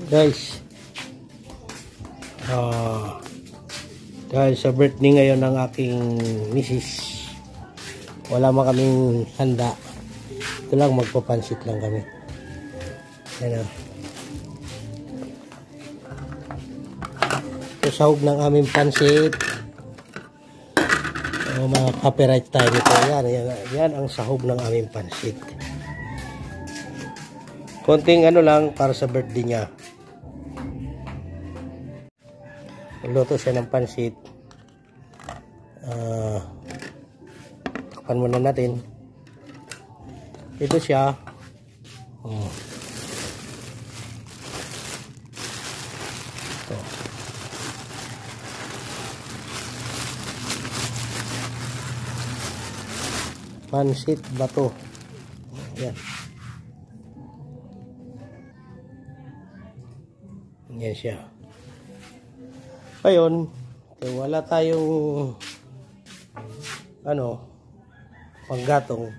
Guys. Dahil sa birthday ngayon ng aking misis, wala man kaming handa. Ito lang, magpapansit lang kami. Ayan o. Ito sahog ng aming pansit. Mga copyright tayo dito. Yan ang sahog ng aming pansit. Konting ano lang para sa birthday niya. Luto siya ng pansit. Takpan muna natin. Ito siya. Ito. Pansit bato. Yan. Yan siya. Ayun, wala tayong panggatong.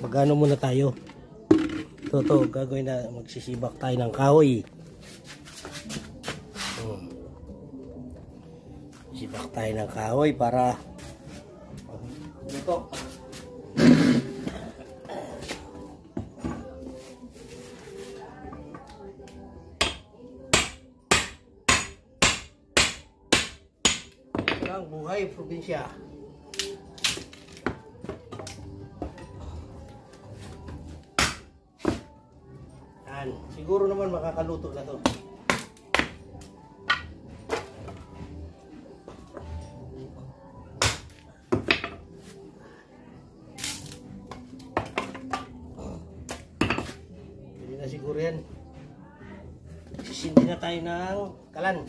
Magano muna tayo. Ito, gagawin na, magsisibak tayo ng kahoy. Sibak tayo ng kahoy para ito. Ang buhay probinsya. Yan, siguro naman makakaluto na to. Pwede na siguro yan. Sisindi na tayo ng kalan.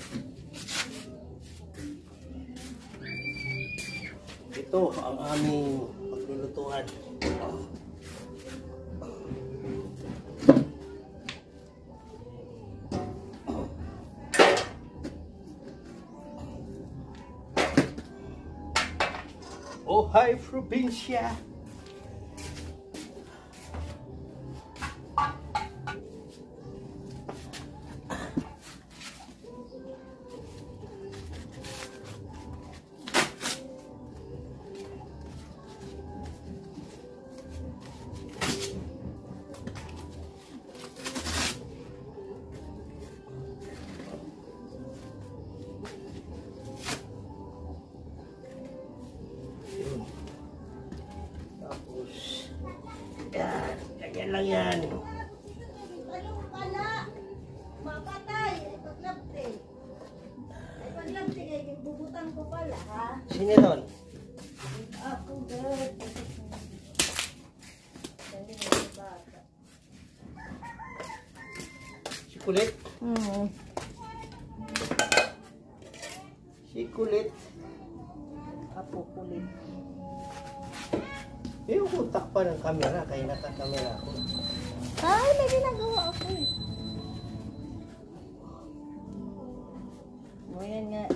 Ito ang aming paglulutuan. Oh, hi probinsya. Yan, ganyan lang yan. Anong pala? Mapatay, paglapte. Paglapte kayo, bubutan ko pala, ha? Sino doon? Ako, girl. Si Kulit? Si Kulit? Apo, kulit. Yung utak pa ng camera, kaya nakakamera ako. Ay, may ginagawa ako eh. O, yan nga.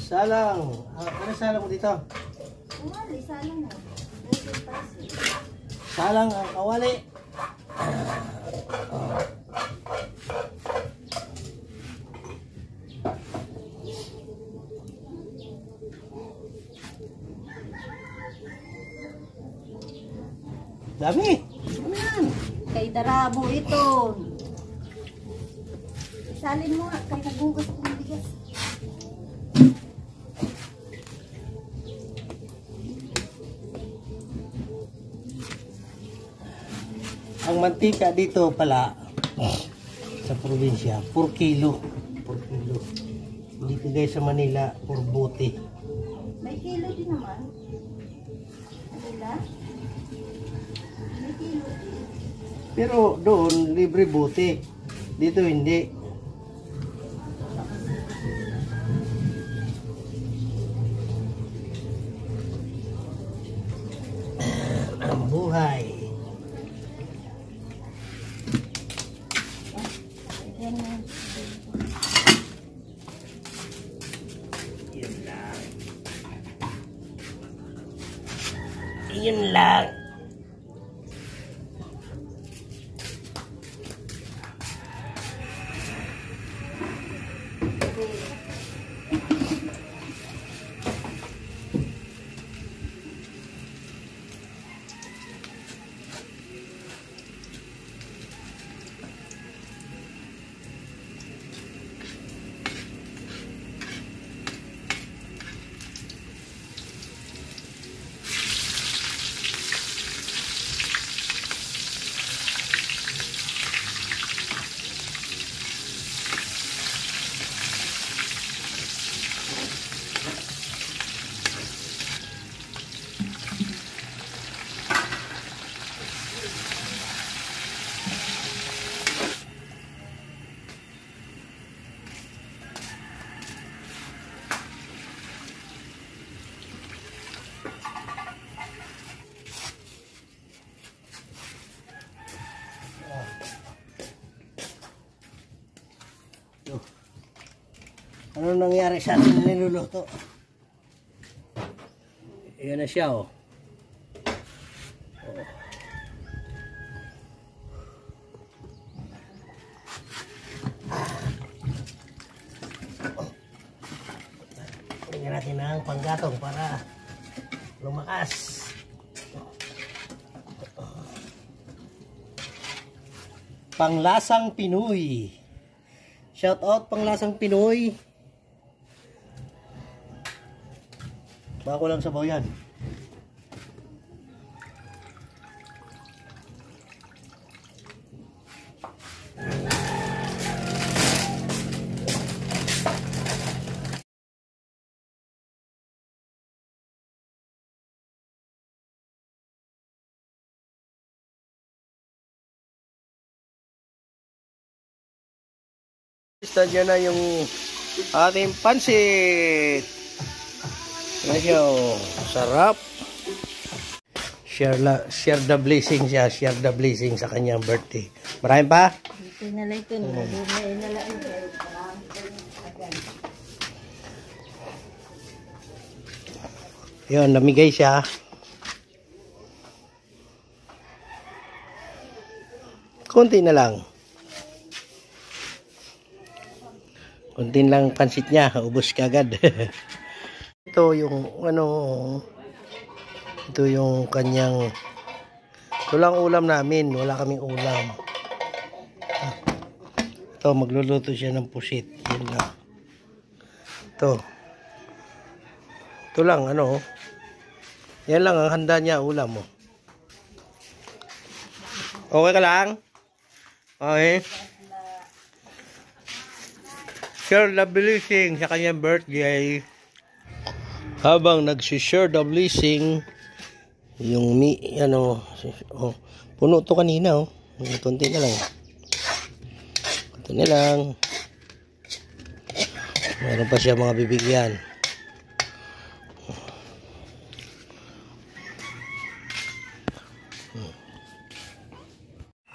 Salang. Ano salang mo dito? Kawali, salang mo. Salang ang kawali. Dami. Ano yan? Kay Darabo ito. Isalin mo nga, kay nagugas kong bigas. Ang mantika dito pala sa probinsya, 4 kilo. 4 kilo. Dito guys sa Manila, 4 bote. May kilo din naman. Manila? May kilo din. Pero doon, libre bote. Dito hindi. Ang buhay. Yan na. Yun lang. Yun lang. Ano nangyari sa ating niluluto? Ayan na siya, oh. Tingnan natin ang panggatong para lumakas. Panglasang Pinoy. Shout out Panglasang Pinoy. Bako lang sabaw yan. Diyan na yung ating pansit. Yan siya, oh. Sarap. Share the blessing siya. Share the blessing sa kanyang birthday. Maraming pa? Ito na lang ito. Nadumay na lang ito. Yun, namigay siya. Konti na lang. Konti lang pansit niya. Ubus ka agad. Ito yung ito yung kanyang, ito lang ulam namin, wala kaming ulam. Ito, magluluto siya ng pusit. Yan lang. Ito lang, yan lang ang handa niya, ulam mo. Okay ka lang? Okay. Share the blessing sa kanyang birthday. Habang nag-share the blessing, yung puno to kanina, oh. Kunti na lang. Kunti na lang. Meron pa siya mga bibigyan.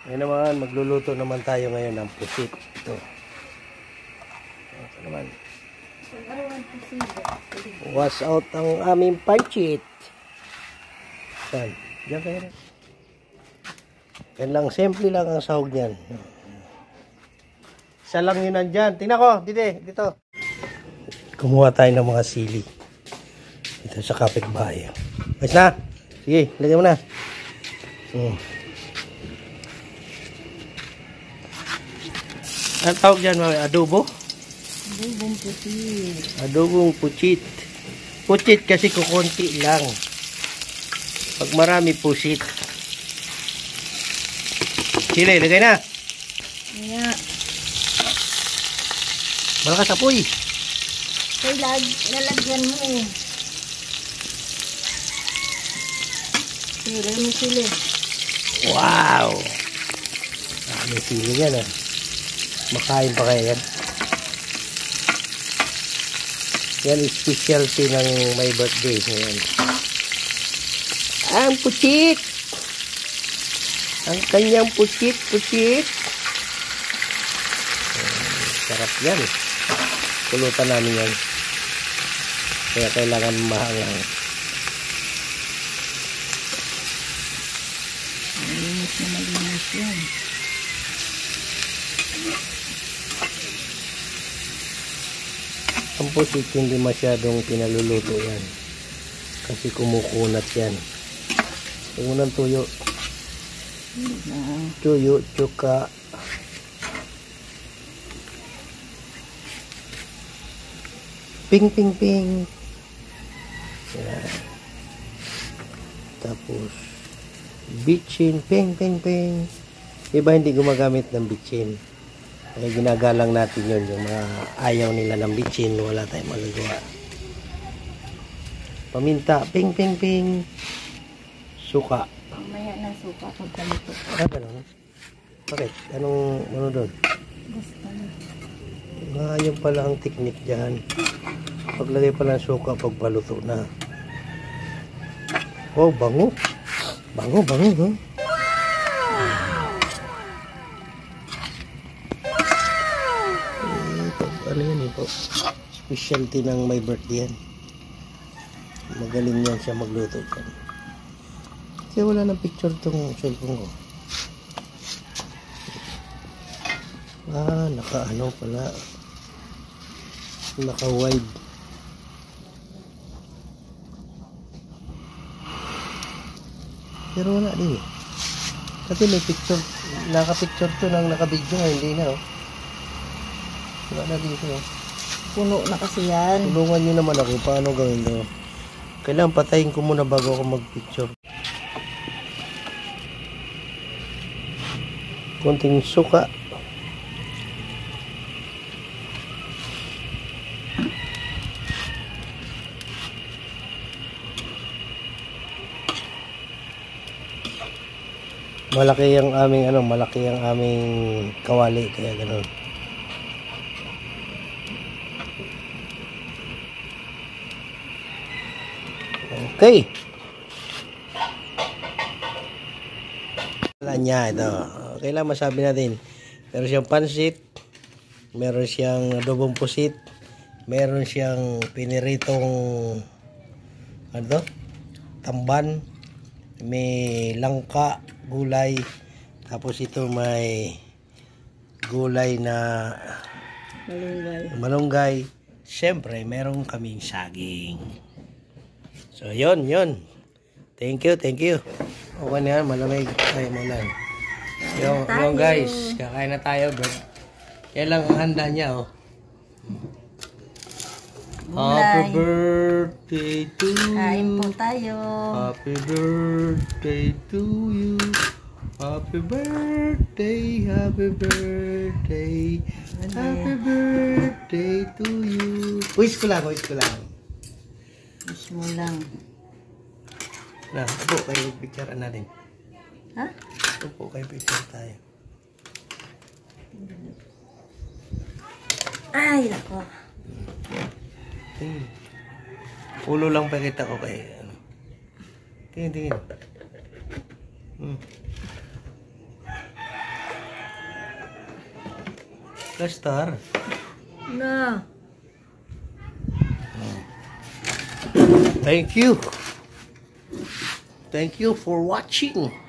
Ngayon naman, magluluto naman tayo ngayon ng pusit. Ito naman. Ano ang pusit? Was out ang aming pancit. Saan? Diyan kayo rin. Yan lang, simple lang ang sahog niyan. Isa lang yun nandyan. Tingnan ko, dito. Kumuha tayo ng mga sili. Dito sa kapitbahay. Ayos na. Sige, lagyan mo na. Ang tawag dyan, adobo? Adobong pusit. Adobong pusit. Pusit kasi kukunti lang. Pag marami pusit. Sili, lagay na. Kaya, Malakas apoy. lalagyan mo eh. Sili mo sili. Wow! May sili yan ah. Makain pa kaya yan? Yan is specialty ng my birthday ngayon. Ang pusit! Ang kanyang pusit. Sarap yan. Pulutan namin yan. Kaya kailangan mahangang. Malinis yan. Ang pusit hindi masyadong pinaluluto yan. Kasi kumukunat yan. Unang tuyo. Tuyo, tsuka. Ping. Yan. Tapos bitchin, ping. Iba hindi gumagamit ng bitchin. Kaya ginagalang natin yun. Yung mga ayaw nila ng bitchin, wala tayong magagawa. Paminta, ping. Suka. Mamaya na suka pagkalito. Ganun? Bakit? Ano doon? Gusto na. Ayun pala ang teknik dyan. Paglagay pala ng suka pagbaluto na. Oh, bango. Bango, huh? Ano yan ito? Specialty ng my birthday yan. Magaling yan siya magluto dyan. Kasi wala ng picture tong cellphone ko. Naka-ano pala. Naka-wide. Pero wala din eh. Kasi may picture. Naka-picture to ng naka-video nga. Hindi na oh. Wala na dito oh. Puno na kasi yan. Tulungan nyo naman ako. Paano gawin to? Kailangan patayin ko muna bago ako mag-picture. Konting suka. Malaki ang aming kawali kaya ganoon. Okay. Wala niya ito. Kailangan masabi natin. Meron siyang pansit, meron siyang adobong pusit, meron siyang piniritong tamban, may langka, gulay, tapos ito may gulay na malunggay. Siyempre, meron kaming saging. So, yun. Thank you. Okay na yan, malamig. Ay, malan. Yung guys, kakain na tayo, bro. Yan lang ang handa niya, oh. Happy birthday to you. Kain po tayo. Happy birthday to you. Happy birthday. Happy birthday to you. Wish ko lang. Wish mo lang. Na, upo kayo, picture natin. Ha? Upo kayo, picture tayo. Ay, nako. Ulo lang pakita ko kay tingin. Star. Na. Thank you. Thank you for watching.